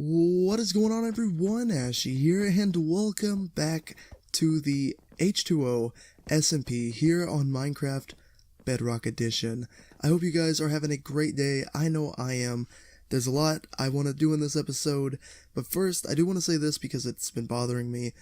What is going on, everyone? Ashy here, and welcome back to the H20 SMP here on Minecraft Bedrock Edition. I hope you guys are having a great day. I know I am. There's a lot I want to do in this episode, but first I do want to say this because it's been bothering me.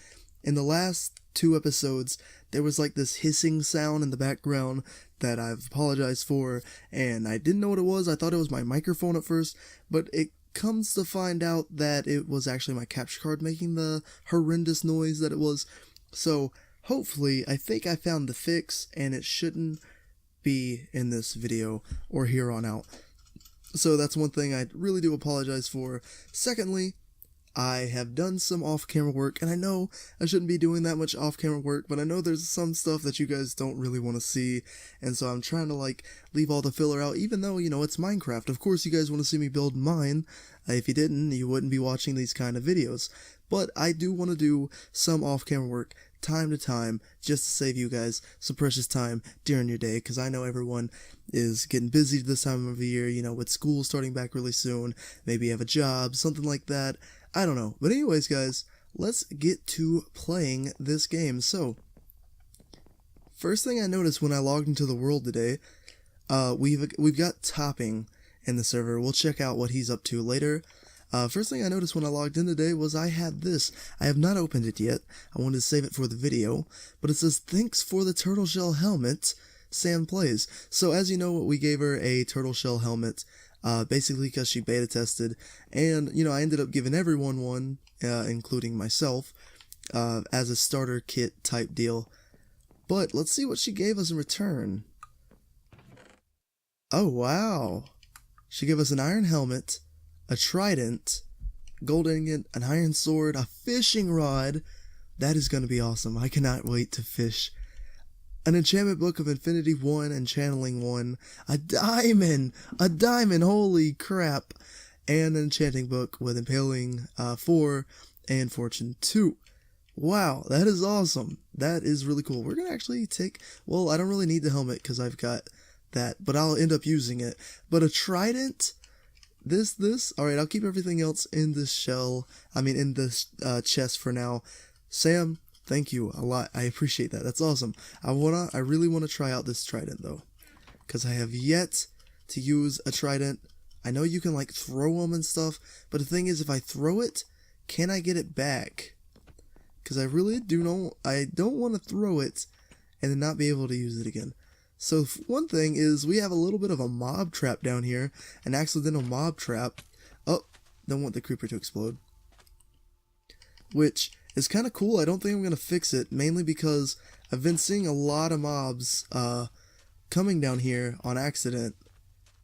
In the last two episodes, there was like this hissing sound in the background that I've apologized for, and I didn't know what it was. I thought it was my microphone at first, but it comes to find out that it was actually my capture card making the horrendous noise that it was. So hopefully, I think I found the fix, and it shouldn't be in this video or here on out. So that's one thing I really do apologize for. Secondly, I have done some off-camera work, and I know I shouldn't be doing that much off-camera work, but I know there's some stuff that you guys don't really want to see, and so I'm trying to leave all the filler out, even though, it's Minecraft. Of course you guys want to see me build mine. If you didn't, you wouldn't be watching these kind of videos. But I do want to do some off-camera work time to time, just to save you guys some precious time during your day, because I know everyone is getting busy this time of the year, with school starting back really soon, maybe you have a job, something like that. I don't know. But anyways, guys, let's get to playing this game. So, first thing I noticed when I logged into the world today, we've got Topping in the server. We'll check out what he's up to later. First thing I noticed when I logged in today was I had this. I have not opened it yet. I wanted to save it for the video, but it says, "Thanks for the turtle shell helmet, Sam plays." So as you know, we gave her a turtle shell helmet, basically because she beta tested, and I ended up giving everyone one, including myself, as a starter kit type deal. But let's see what she gave us in return. Oh wow, she gave us an iron helmet, a trident, gold ingot, an iron sword, a fishing rod. That is going to be awesome. I cannot wait to fish. An enchantment book of Infinity 1 and Channeling 1, a diamond, holy crap, and an enchanting book with Impaling 4 and Fortune 2. Wow, that is awesome. That is really cool. We're going to actually take, well, I don't really need the helmet because I've got that, but I'll end up using it. But a trident, alright, I'll keep everything else in this in this chest for now. Sam, thank you a lot. I appreciate that. That's awesome. I really want to try out this trident though, because I have yet to use a trident. I know you can throw them and stuff, but the thing is, if I throw it, can I get it back? Because I really don't want to throw it and then not be able to use it again. So one thing is, we have a little bit of a mob trap down here, an accidental mob trap. Oh, don't want the creeper to explode. Which is kind of cool. I don't think I'm going to fix it, mainly because I've been seeing a lot of mobs coming down here on accident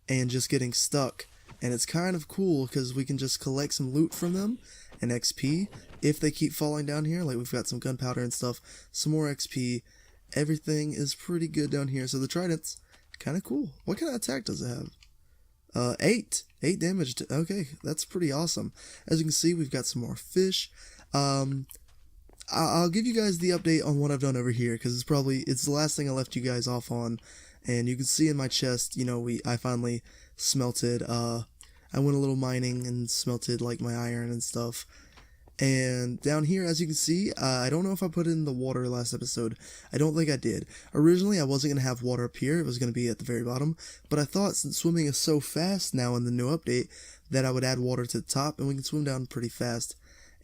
and just getting stuck. And it's kind of cool because we can just collect some loot from them and XP if they keep falling down here. Like, we've got some gunpowder and stuff, some more XP. Everything is pretty good down here. So the trident's kind of cool. What kind of attack does it have? 8 damage. Okay, that's pretty awesome. As you can see, we've got some more fish. I'll give you guys the update on what I've done over here, because it's the last thing I left you guys off on. And you can see in my chest, I finally smelted, I went a little mining and smelted my iron and stuff. And down here, as you can see, I don't know if I put in the water last episode. I don't think I did. Originally, I wasn't going to have water up here. It was going to be at the very bottom. But I thought, since swimming is so fast now in the new update, that I would add water to the top, and we can swim down pretty fast.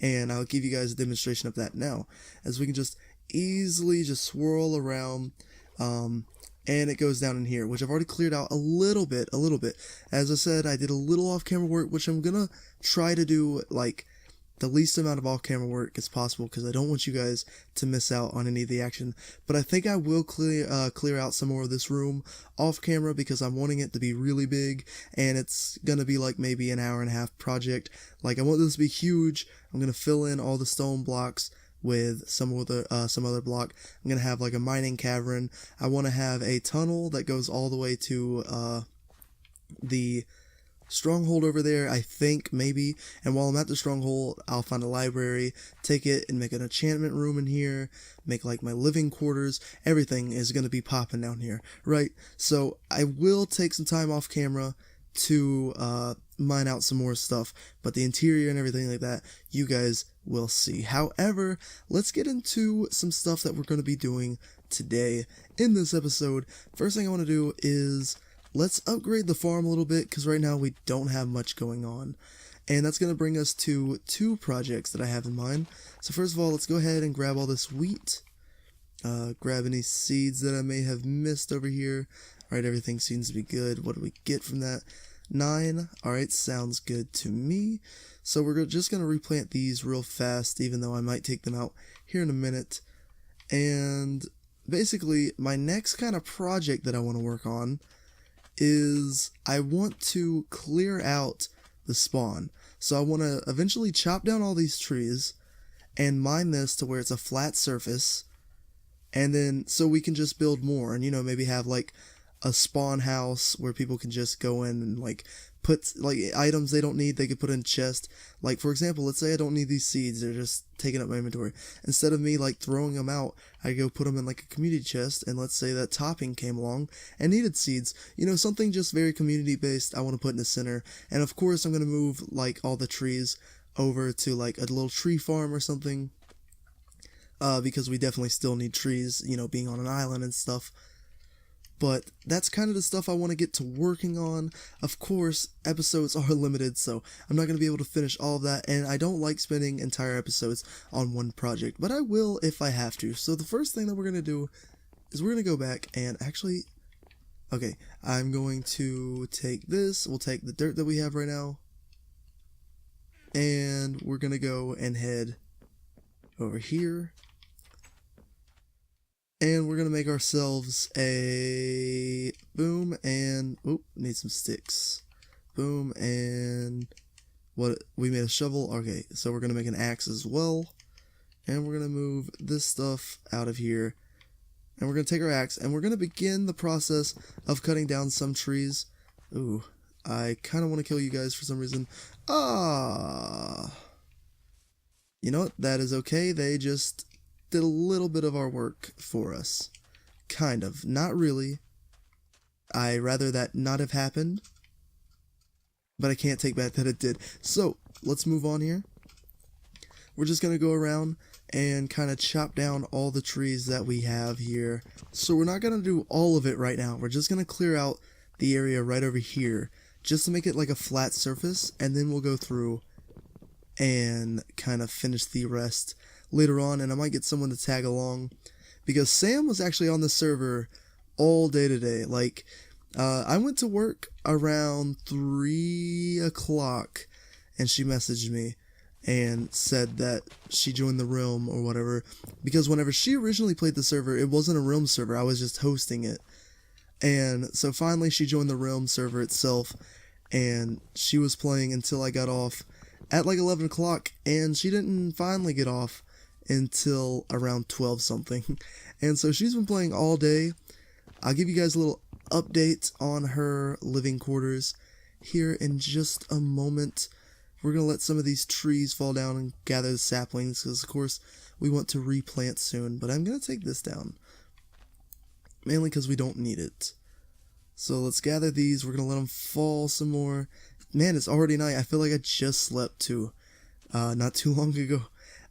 And I'll give you guys a demonstration of that now, as we can just easily just swirl around, and it goes down in here, which I've already cleared out a little bit. As I said, I did a little off-camera work, which I'm going to try to do, the least amount of off-camera work as possible, because I don't want you guys to miss out on any of the action. But I think I will clear out some more of this room off-camera, because I'm wanting it to be really big, and it's gonna be maybe an hour-and-a-half project. I want this to be huge. I'm gonna fill in all the stone blocks with some other block. I'm gonna have a mining cavern. I want to have a tunnel that goes all the way to the stronghold over there, I think, maybe. And while I'm at the stronghold, I'll find a library, take it and make an enchantment room in here, make my living quarters. Everything is going to be popping down here, right? So I will take some time off camera to mine out some more stuff, but the interior and everything like that, you guys will see. However, let's get into some stuff that we're going to be doing today in this episode. First thing I want to do is let's upgrade the farm a little bit, because right now we don't have much going on. And that's going to bring us to 2 projects that I have in mind. So first of all, let's go ahead and grab all this wheat. Grab any seeds that I may have missed over here. Alright, everything seems to be good. What do we get from that? 9. Alright, sounds good to me. So we're just going to replant these real fast, even though I might take them out here in a minute. And basically, my next kind of project that I want to work on is I want to clear out the spawn. So I want to eventually chop down all these trees and mine this to where it's a flat surface. And then, so we can just build more and, you know, maybe have like a spawn house where people can just go in and like put like items they don't need, they could put in chest. Like for example, let's say I don't need these seeds, they're just taking up my inventory. Instead of me like throwing them out, I go put them in like a community chest, and let's say that topping came along and needed seeds, you know, something just very community based I want to put in the center. And of course I'm going to move like all the trees over to like a little tree farm or something, because we definitely still need trees, you know, being on an island and stuff. But that's kind of the stuff I want to get to working on. Of course, episodes are limited, so I'm not going to be able to finish all of that, and I don't like spending entire episodes on one project, but I will if I have to. So the first thing that we're going to do is we're going to go back and actually, okay, I'm going to take this, we'll take the dirt that we have right now, and we're going to go and head over here. And we're going to make ourselves a boom and, oop, need some sticks. Boom and, what, we made a shovel. Okay, so we're going to make an axe as well. And we're going to move this stuff out of here. And we're going to take our axe and we're going to begin the process of cutting down some trees. Ooh, I kind of want to kill you guys for some reason. You know what, that is okay, they just did a little bit of our work for us. Kind of. Not really. I rather that not have happened. But I can't take back that it did. So, let's move on here. We're just going to go around and kind of chop down all the trees that we have here. So we're not going to do all of it right now. We're just going to clear out the area right over here, just to make it like a flat surface, and then we'll go through and kind of finish the rest later on, and I might get someone to tag along, because Sam was actually on the server all day today. Like, I went to work around 3 o'clock, and she messaged me and said that she joined the realm or whatever, because whenever she originally played the server, it wasn't a realm server, I was just hosting it. And so finally she joined the realm server itself, and she was playing until I got off at like 11 o'clock, and she didn't finally get off until around 12 something. And so she's been playing all day. I'll give you guys a little update on her living quarters here in just a moment. We're going to let some of these trees fall down and gather the saplings, because of course we want to replant soon. But I'm going to take this down, mainly because we don't need it. So let's gather these. We're going to let them fall some more. Man, it's already night. I feel like I just slept too, not too long ago.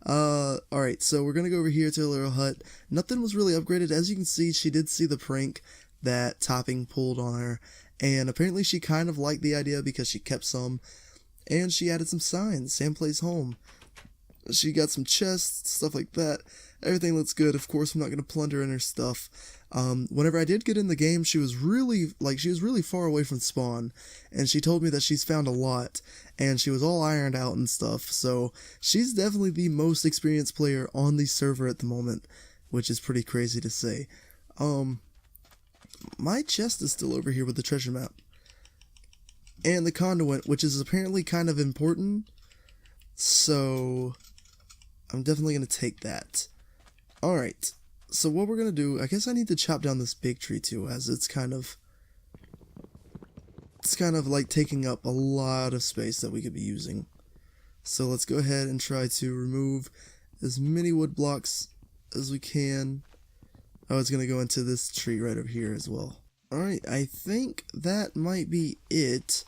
Alright, so we're gonna go over here to a little hut. Nothing was really upgraded. As you can see, she did see the prank that Topping pulled on her, and apparently she kind of liked the idea because she kept some, and she added some signs. Sam plays home. She got some chests, stuff like that. Everything looks good. Of course, I'm not gonna plunder in her stuff. Whenever I did get in the game, she was really far away from spawn, and she told me that she's found a lot, and she was all ironed out and stuff, so she's definitely the most experienced player on the server at the moment, which is pretty crazy to say. My chest is still over here with the treasure map, and the conduit, which is apparently kind of important, so I'm definitely going to take that. Alright. So what we're going to do, I guess I need to chop down this big tree too, as it's kind of like taking up a lot of space that we could be using. So let's go ahead and try to remove as many wood blocks as we can. Oh, it's going to go into this tree right over here as well. Alright, I think that might be it.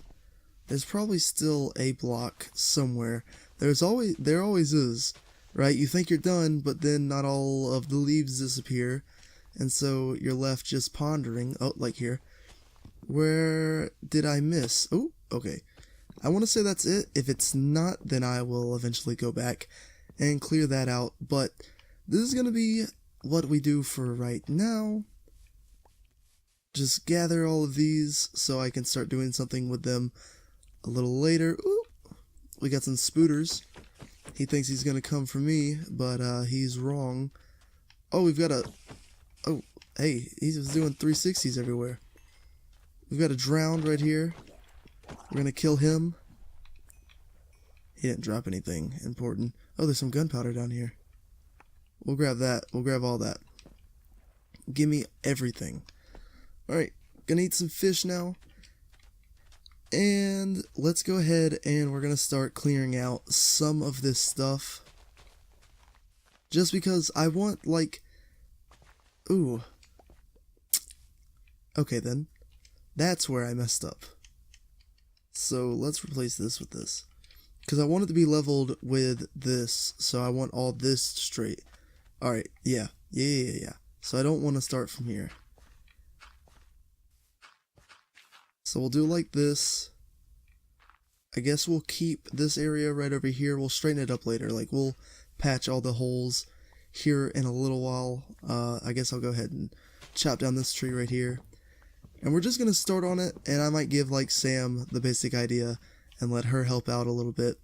there's probably still a block somewhere. There always is, right? You think you're done, but then not all of the leaves disappear, and so you're left just pondering. Oh, like here. Where did I miss? Oh, okay. I want to say that's it. If it's not, then I will eventually go back and clear that out. But this is going to be what we do for right now. Just gather all of these so I can start doing something with them a little later. Ooh, we got some spooters. He thinks he's going to come for me, but he's wrong. Oh, we've got a... Oh, hey, he's just doing 360s everywhere. We've got a drowned right here. We're gonna kill him. He didn't drop anything important. Oh, there's some gunpowder down here. We'll grab that. We'll grab all that. Give me everything. Alright, gonna eat some fish now. And let's go ahead and we're gonna start clearing out some of this stuff. Just because I want, like... Ooh. Okay then. That's where I messed up. So let's replace this with this. Because I want it to be leveled with this. So I want all this straight. Alright, yeah. So I don't want to start from here. So we'll do like this. I guess we'll keep this area right over here. We'll straighten it up later. Like, we'll patch all the holes here in a little while. I guess I'll go ahead and chop down this tree right here. And we're just going to start on it, and I might give, like, Sam the basic idea and let her help out a little bit.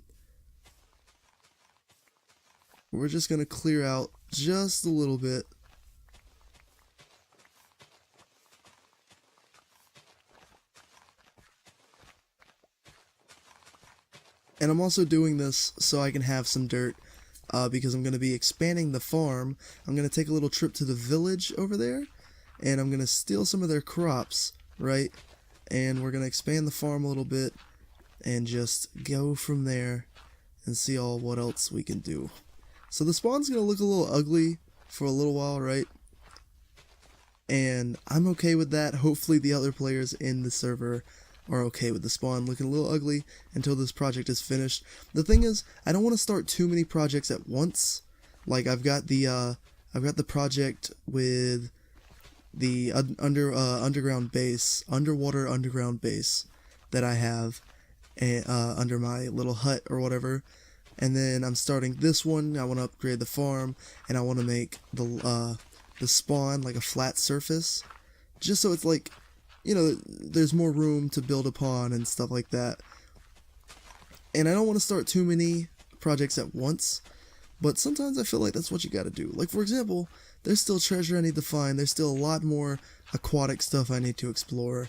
We're just going to clear out just a little bit. And I'm also doing this so I can have some dirt, because I'm going to be expanding the farm. I'm going to take a little trip to the village over there. And I'm going to steal some of their crops, right? And we're going to expand the farm a little bit and just go from there and see all what else we can do. So the spawn's going to look a little ugly for a little while, right? And I'm okay with that. Hopefully the other players in the server are okay with the spawn looking a little ugly until this project is finished. The thing is, I don't want to start too many projects at once. Like, I've got the project with the underground base, underwater underground base that I have under my little hut or whatever. And then I'm starting this one. I want to upgrade the farm, and I want to make the spawn like a flat surface, just so it's like, you know, there's more room to build upon and stuff like that. And I don't want to start too many projects at once, but sometimes I feel like that's what you gotta do. Like, for example, there's still treasure I need to find. There's still a lot more aquatic stuff I need to explore.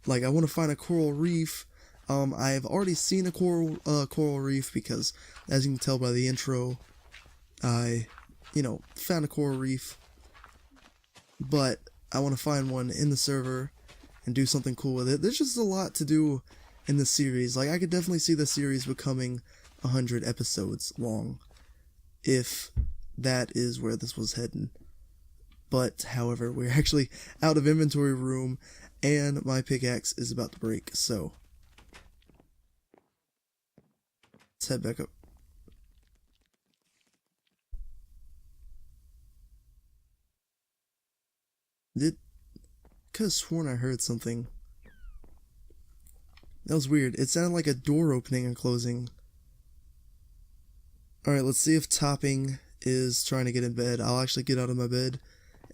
Like, I want to find a coral reef. I've already seen a coral reef because, as you can tell by the intro, I, found a coral reef. But I want to find one in the server and do something cool with it. There's just a lot to do in this series. Like, I could definitely see the series becoming 100 episodes long, if that is where this was heading. But, however, we're actually out of inventory room, and my pickaxe is about to break, so let's head back up. Could have sworn I heard something. That was weird. It sounded like a door opening and closing. Alright, let's see if Topping is trying to get in bed. I'll actually get out of my bed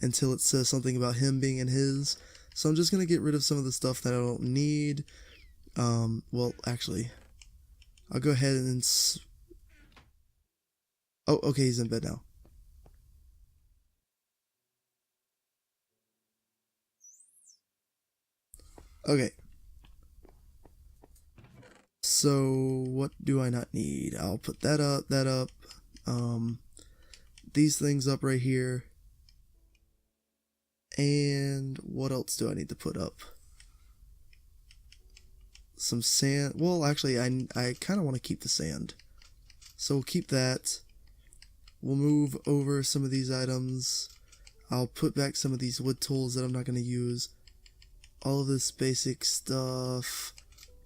until it says something about him being in his. So I'm just going to get rid of some of the stuff that I don't need. Well, actually, I'll go ahead and... Oh, okay, he's in bed now. Okay. So, what do I not need? I'll put that up, these things up right here. And what else do I need to put up? Some sand. Well, actually, I kind of want to keep the sand. So we'll keep that. We'll move over some of these items. I'll put back some of these wood tools that I'm not going to use. All of this basic stuff.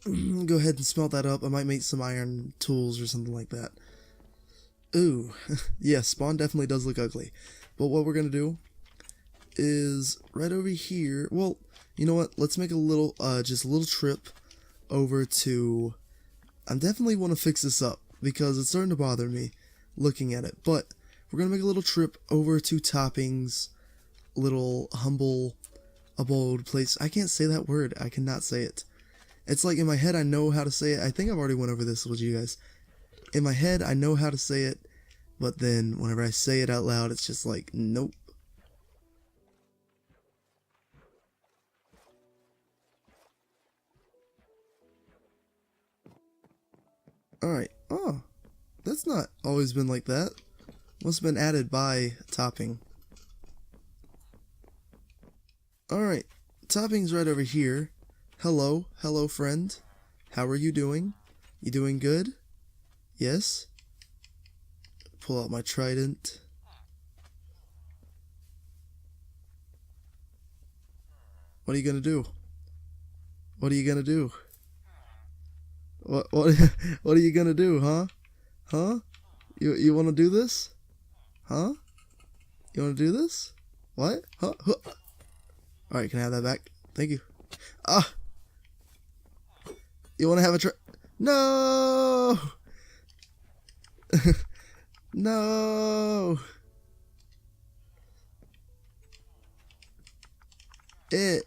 go ahead and smelt that up. I might make some iron tools or something like that. Ooh, yeah, spawn definitely does look ugly. But what we're gonna do is right over here. Well, you know what? Let's make a little, just a little trip over to. I definitely want to fix this up because it's starting to bother me looking at it. But we're gonna make a little trip over to Topping's little humble abode place. I can't say that word. I cannot say it. It's like in my head I know how to say it. I think I've already went over this with you guys. In my head I know how to say it, but then whenever I say it out loud, it's just like, nope. Alright. Oh, that's not always been like that. Must have been added by Topping. Alright, Topping's right over here. Hello, hello friend. How are you doing? You doing good? Yes? Pull out my trident. What are you gonna do? What are you gonna do? What what are you gonna do, huh? Huh? You wanna do this? Huh? You wanna do this? What? Huh? Huh. Alright, can I have that back? Thank you. Ah! You wanna have a No! No! It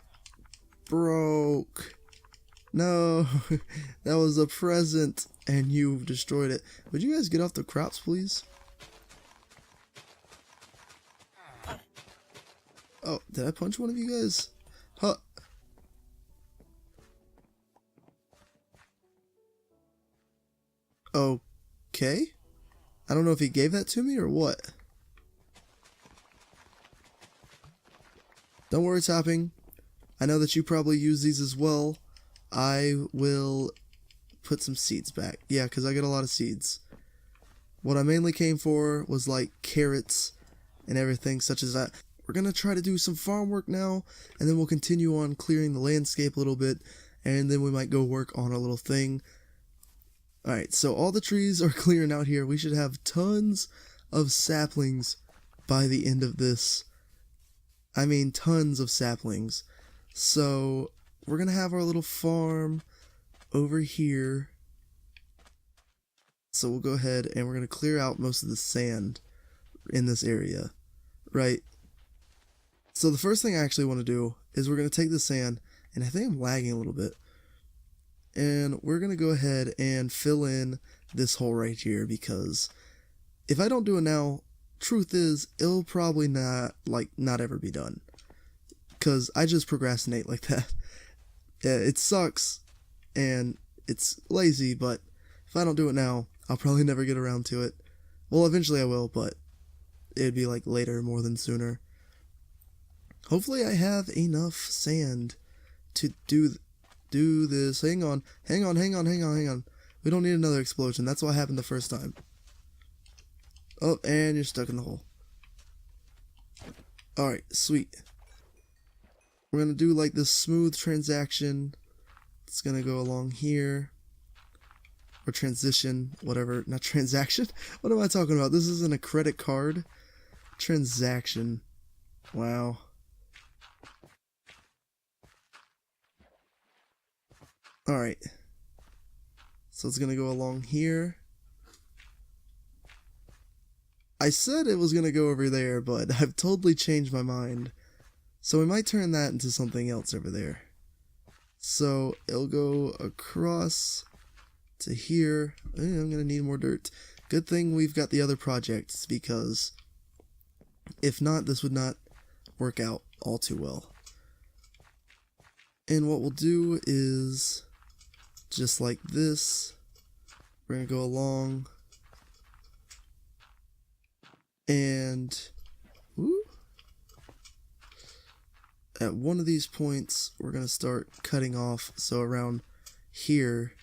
broke. No, that was a present and you've destroyed it. Would you guys get off the crops, please? Oh, did I punch one of you guys? Huh. Okay. I don't know if he gave that to me or what. Don't worry, Topping. I know that you probably use these as well. I will put some seeds back. Yeah, because I got a lot of seeds. What I mainly came for was like carrots and everything such as that. We're going to try to do some farm work now, and then we'll continue on clearing the landscape a little bit, and then we might go work on our little thing. Alright, so all the trees are clearing out here. We should have tons of saplings by the end of this. I mean, tons of saplings. So, we're going to have our little farm over here. So we'll go ahead and we're going to clear out most of the sand in this area. Right? So the first thing I actually want to do is we're going to take the sand, and I think I'm lagging a little bit. And we're going to go ahead and fill in this hole right here, because if I don't do it now, truth is, it'll probably not ever be done. Because I just procrastinate like that. Yeah, it sucks, and it's lazy, but if I don't do it now, I'll probably never get around to it. Well, eventually I will, but it'd be like later more than sooner. Hopefully I have enough sand to do this. Hang on. We don't need another explosion. That's what happened the first time. Oh, and you're stuck in the hole. Alright, sweet. We're going to do like this smooth transaction. It's going to go along here. Or transition, whatever. Not transaction? What am I talking about? This isn't a credit card. Transaction. Wow. Alright. So it's going to go along here. I said it was going to go over there, but I've totally changed my mind. So we might turn that into something else over there. So it'll go across to here. I'm going to need more dirt. Good thing we've got the other projects, because if not, this would not work out all too well. And what we'll do is just like this. We're going to go along. And at one of these points, we're going to start cutting off. So around here,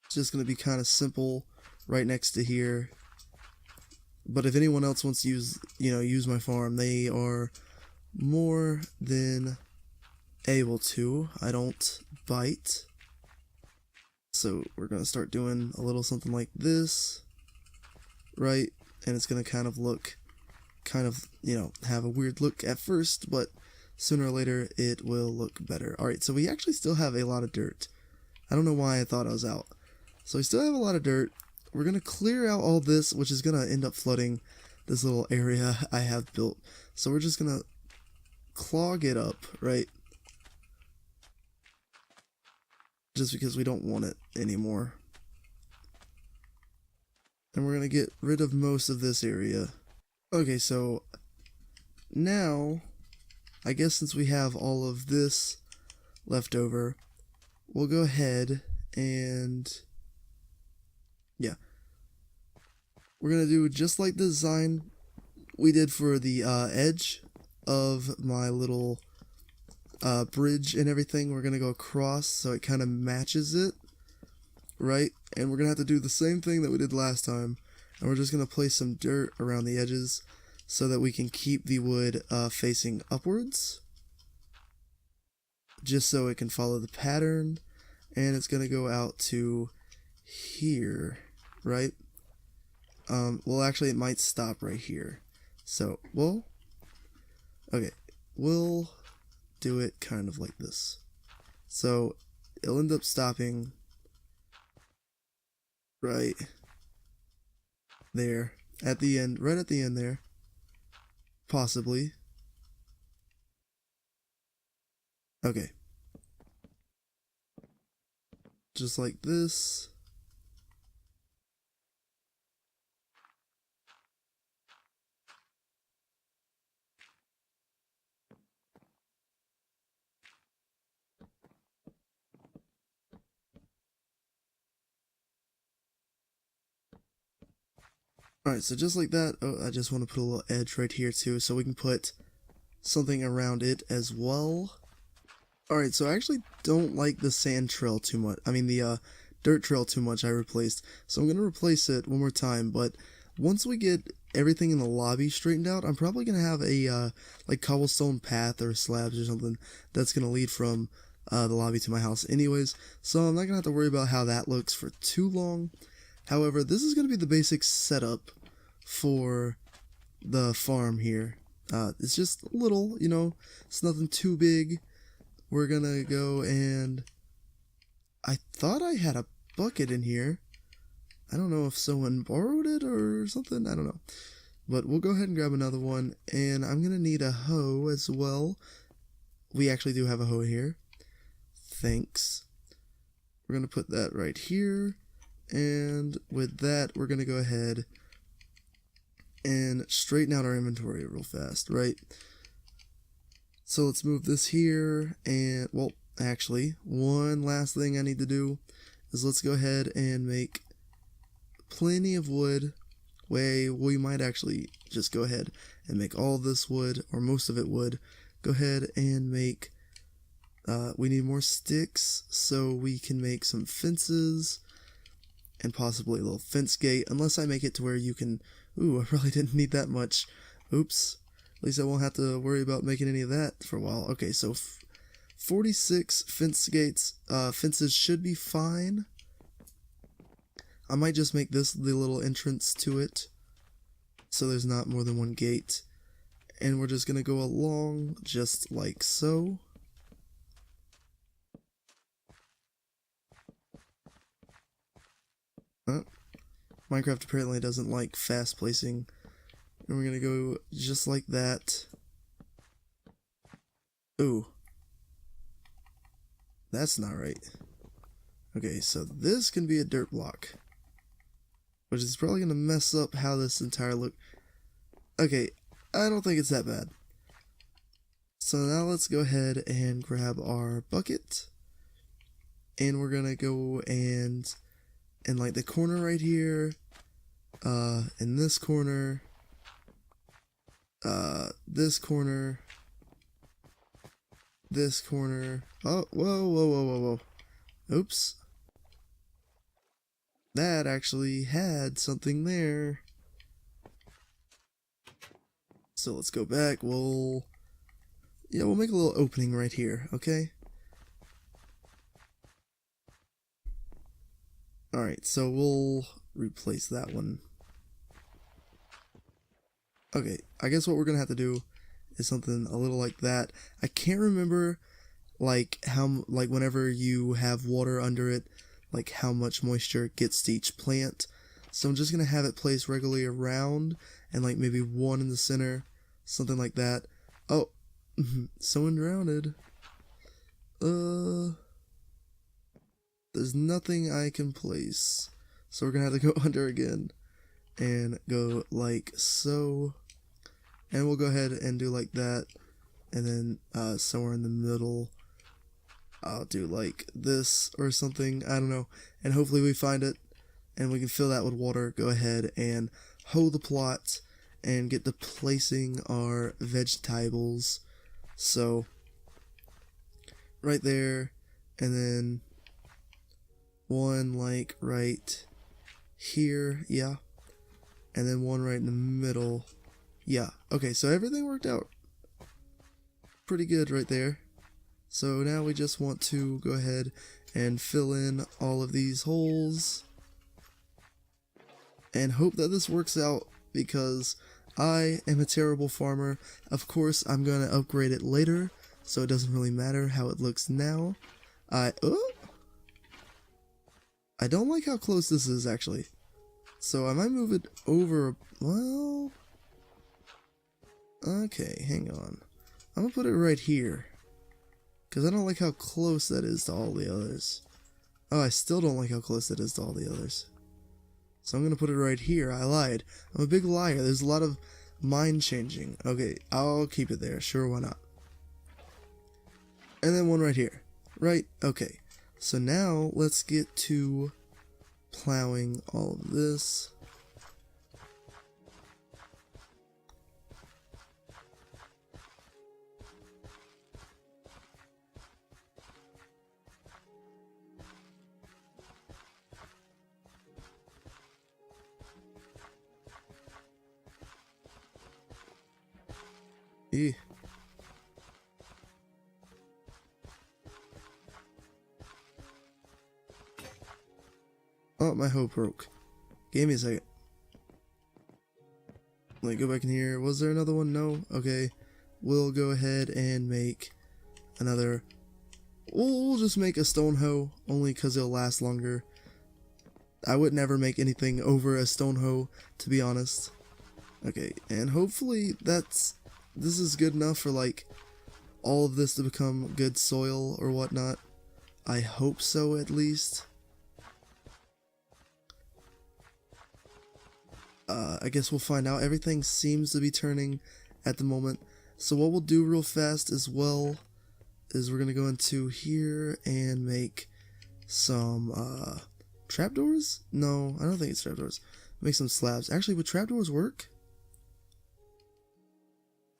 it's just going to be kind of simple right next to here. But if anyone else wants to use my farm, they are more than able to. I don't bite. So we're going to start doing a little something like this, right? And it's going to kind of look, have a weird look at first, but sooner or later it will look better. Alright, so we actually still have a lot of dirt. I don't know why I thought I was out. So we still have a lot of dirt. We're going to clear out all this, which is going to end up flooding this little area I have built. So we're just going to clog it up, right? Just because we don't want it anymore. And we're going to get rid of most of this area. Okay, so now, I guess since we have all of this left over, we'll go ahead and, yeah. We're going to do just like the design we did for the edge of my little bridge and everything. We're going to go across so it kind of matches it, right? And we're going to have to do the same thing that we did last time. And we're just going to place some dirt around the edges so that we can keep the wood facing upwards, just so it can follow the pattern. And it's going to go out to here, right? Well, actually, it might stop right here. So, we'll do it kind of like this. So, it'll end up stopping right there at the end, right at the end there, possibly. Okay. Just like this. Alright, so just like that. Oh, I just want to put a little edge right here too, so we can put something around it as well. Alright, so I actually don't like the sand trail too much. I mean, the dirt trail too much I replaced. So I'm going to replace it one more time, but once we get everything in the lobby straightened out, I'm probably going to have a like cobblestone path or slabs or something that's going to lead from the lobby to my house anyways. So I'm not going to have to worry about how that looks for too long. However, this is going to be the basic setup for the farm here. It's just a little, it's nothing too big. We're gonna go and I thought I had a bucket in here. I don't know if someone borrowed it or something. I don't know. But we'll go ahead and grab another one. And I'm gonna need a hoe as well. We actually do have a hoe here. Thanks. We're gonna put that right here. And with that, we're gonna go ahead and straighten out our inventory real fast, right? So let's move this here, and, well, actually, one last thing I need to do is let's go ahead and make plenty of wood. We might actually just go ahead and make all this wood, or most of it wood. Go ahead and make, we need more sticks, so we can make some fences, and possibly a little fence gate, unless I make it to where you can, ooh, I probably didn't need that much. Oops. At least I won't have to worry about making any of that for a while. Okay, so 46 fence gates, fences should be fine. I might just make this the little entrance to it, so there's not more than one gate. And we're just gonna go along just like so. Minecraft apparently doesn't like fast placing. And we're gonna go just like that. Ooh. That's not right. Okay, so this can be a dirt block, which is probably gonna mess up how this entire look. Okay, I don't think it's that bad. So now let's go ahead and grab our bucket. And we're gonna go and in like the corner right here, in this corner, this corner, this corner. Oh, whoa. Oops. That actually had something there. So let's go back. We'll Yeah, we'll make a little opening right here, okay? Alright, so we'll replace that one. Okay, I guess what we're gonna have to do is something a little like that. I can't remember like how, like whenever you have water under it, like how much moisture it gets to each plant. So I'm just gonna have it placed regularly around, and like maybe one in the center, something like that. Oh, someone drowned. There's nothing I can place, so we're gonna have to go under again and go like so, and we'll go ahead and do like that, and then somewhere in the middle I'll do like this or something, I don't know, and hopefully we find it and we can fill that with water. Go ahead and hoe the plot and get to placing our vegetables. So right there, and then one like right here, yeah, and then one right in the middle, yeah. Okay, so everything worked out pretty good right there. So now we just want to go ahead and fill in all of these holes and hope that this works out, because I am a terrible farmer. Of course, I'm going to upgrade it later, so it doesn't really matter how it looks now. I don't like how close this is, actually. So I might move it over, well, okay, hang on. I'm going to put it right here, because I don't like how close that is to all the others. Oh, I still don't like how close that is to all the others. So I'm going to put it right here. I lied. I'm a big liar. There's a lot of mind changing. Okay, I'll keep it there. Sure, why not? And then one right here. Right? Okay. So now let's get to plowing all of this. Eh. Oh, my hoe broke. Give me a second. Let me go back in here. Was there another one? No? Okay. We'll go ahead and make another. We'll just make a stone hoe, only because it'll last longer. I would never make anything over a stone hoe, to be honest. Okay, and hopefully this is good enough for like all of this to become good soil or whatnot. I hope so, at least. I guess we'll find out. Everything seems to be turning at the moment. So what we'll do real fast as well is we're gonna go into here and make some trapdoors? No, I don't think it's trapdoors. Make some slabs. Actually, would trapdoors work?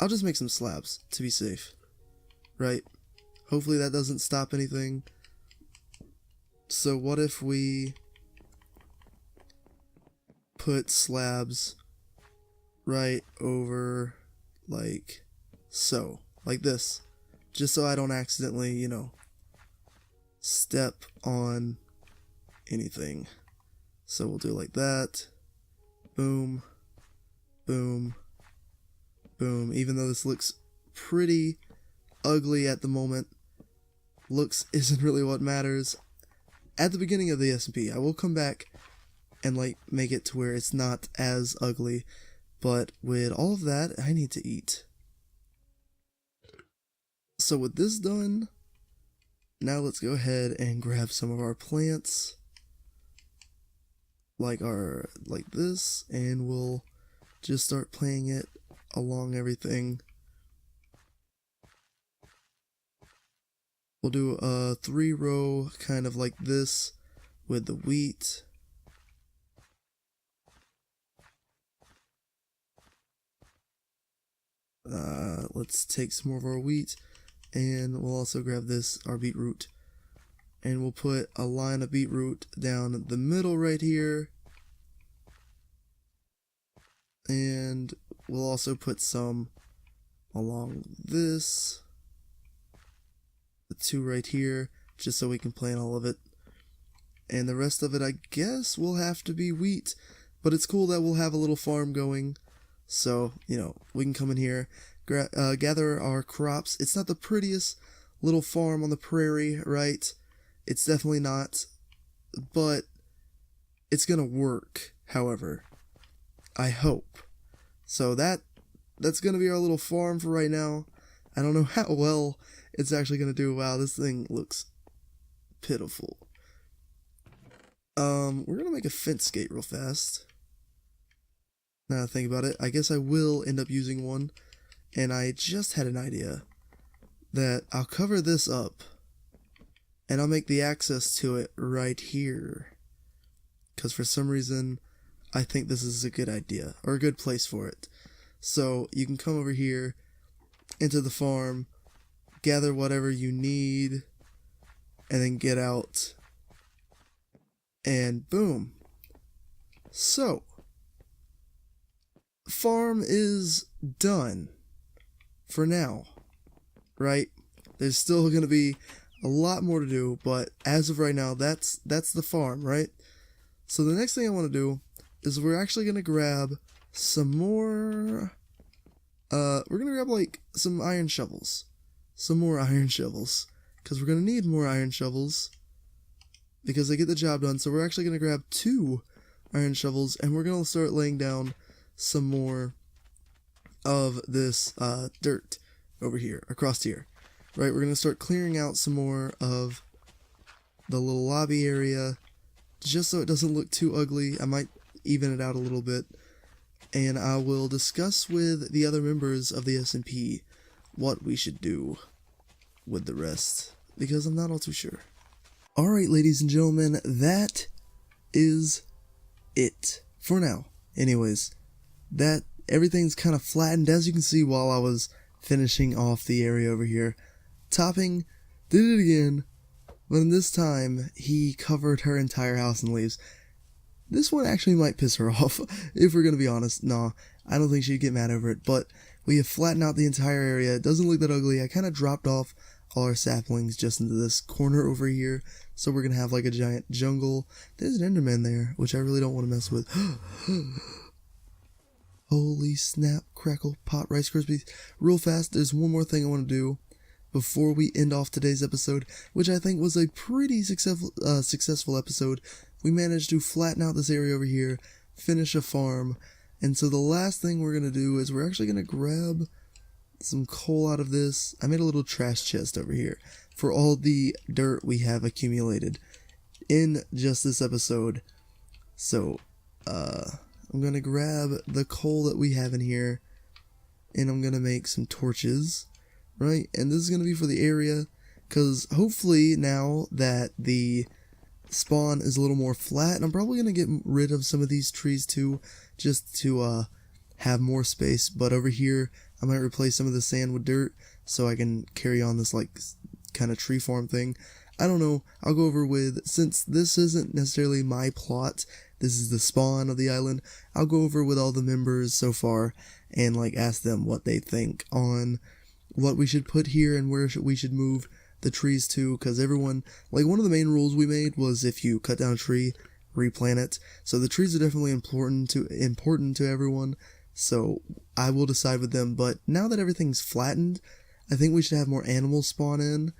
I'll just make some slabs to be safe. Right? Hopefully that doesn't stop anything. So what if we put slabs right over like so, like this, just so I don't accidentally, you know, step on anything. So we'll do like that. Boom, boom, boom. Even though this looks pretty ugly at the moment, looks isn't really what matters. At the beginning of the SMP, I will come back and like make it to where it's not as ugly, but with all of that, I need to eat. So with this done, now let's go ahead and grab some of our plants, like this, and we'll just start playing it along everything. We'll do a 3-row kind of like this with the wheat. Let's take some more of our wheat, and we'll also grab this, our beetroot, and we'll put a line of beetroot down the middle right here, and we'll also put some along this, the 2 right here, just so we can plant all of it. And the rest of it, I guess, will have to be wheat. But it's cool that we'll have a little farm going. So, we can come in here, gather our crops. It's not the prettiest little farm on the prairie, right? It's definitely not. But it's going to work, however. I hope. So that's going to be our little farm for right now. I don't know how well it's actually going to do. Wow, this thing looks pitiful. We're going to make a fence gate real fast. Now I think about it, I guess I will end up using one. And I just had an idea that I'll cover this up and I'll make the access to it right here. Because for some reason, I think this is a good idea, or a good place for it. So you can come over here into the farm, gather whatever you need, and then get out. And boom. So, farm is done for now, right? There's still going to be a lot more to do, but as of right now, that's the farm, right? So the next thing I want to do is we're actually going to grab some more, we're going to grab like some iron shovels. Some more iron shovels. Because we're going to need more iron shovels. Because they get the job done. So we're actually going to grab 2 iron shovels. And we're going to start laying down some more of this dirt over here, across here. Right, we're going to start clearing out some more of the little lobby area. Just so it doesn't look too ugly. I might even it out a little bit. And I will discuss with the other members of the SMP what we should do with the rest. Because I'm not all too sure. Alright, ladies and gentlemen, that is it for now. Anyways, everything's kind of flattened, as you can see while I was finishing off the area over here. Topping did it again, but in this time, he covered her entire house in leaves. This one actually might piss her off, if we're gonna be honest. Nah, I don't think she'd get mad over it, but we have flattened out the entire area. It doesn't look that ugly. I kind of dropped off all our saplings just into this corner over here, so we're gonna have like a giant jungle. There's an Enderman there, which I really don't want to mess with. Holy snap, crackle, pot, Rice Krispies. Real fast, there's one more thing I want to do before we end off today's episode, which I think was a pretty successful episode. We managed to flatten out this area over here, finish a farm, and so the last thing we're going to do is we're actually going to grab some coal out of this. I made a little trash chest over here for all the dirt we have accumulated in just this episode. So, I'm going to grab the coal that we have in here, and I'm going to make some torches, right? And this is going to be for the area, because hopefully now that the spawn is a little more flat, and I'm probably going to get rid of some of these trees too, just to have more space. But over here, I might replace some of the sand with dirt, so I can carry on this like kind of tree farm thing. I don't know, I'll go over with, since this isn't necessarily my plot, this is the spawn of the island, I'll go over with all the members so far, and like ask them what they think on what we should put here and where we should move the trees to, because everyone, like one of the main rules we made was if you cut down a tree, replant it. So the trees are definitely important to everyone, so I will decide with them. But now that everything's flattened, I think we should have more animals spawn in,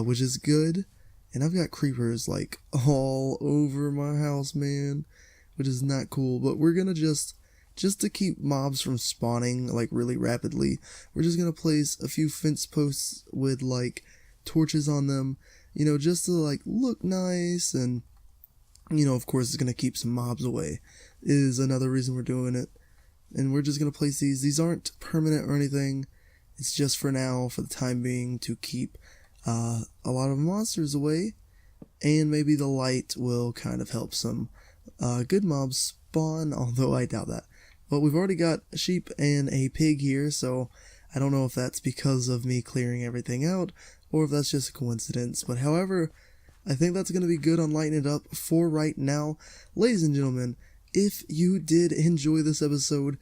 which is good. And I've got creepers like all over my house, man, which is not cool. But we're gonna just to keep mobs from spawning like really rapidly, we're just gonna place a few fence posts with like torches on them, just to like look nice, and of course it's gonna keep some mobs away is another reason we're doing it. And we're just gonna place these aren't permanent or anything, it's just for now, for the time being, to keep a lot of monsters away, and maybe the light will kind of help some good mobs spawn, although I doubt that. But we've already got a sheep and a pig here, so I don't know if that's because of me clearing everything out, or if that's just a coincidence. But however, I think that's going to be good on lighting it up for right now. Ladies and gentlemen, if you did enjoy this episode,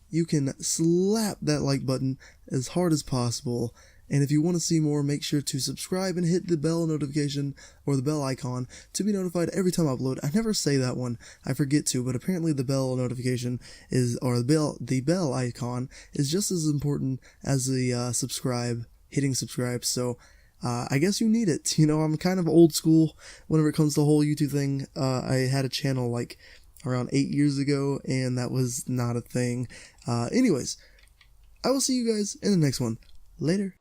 you can slap that like button as hard as possible, And if you want to see more, make sure to subscribe and hit the bell notification or the bell icon to be notified every time I upload. I never say that one. I forget to, but apparently the bell notification is, or the bell icon is just as important as the hitting subscribe. So I guess you need it. You know, I'm kind of old school whenever it comes to the whole YouTube thing. I had a channel like around 8 years ago, and that was not a thing. Anyways, I will see you guys in the next one. Later.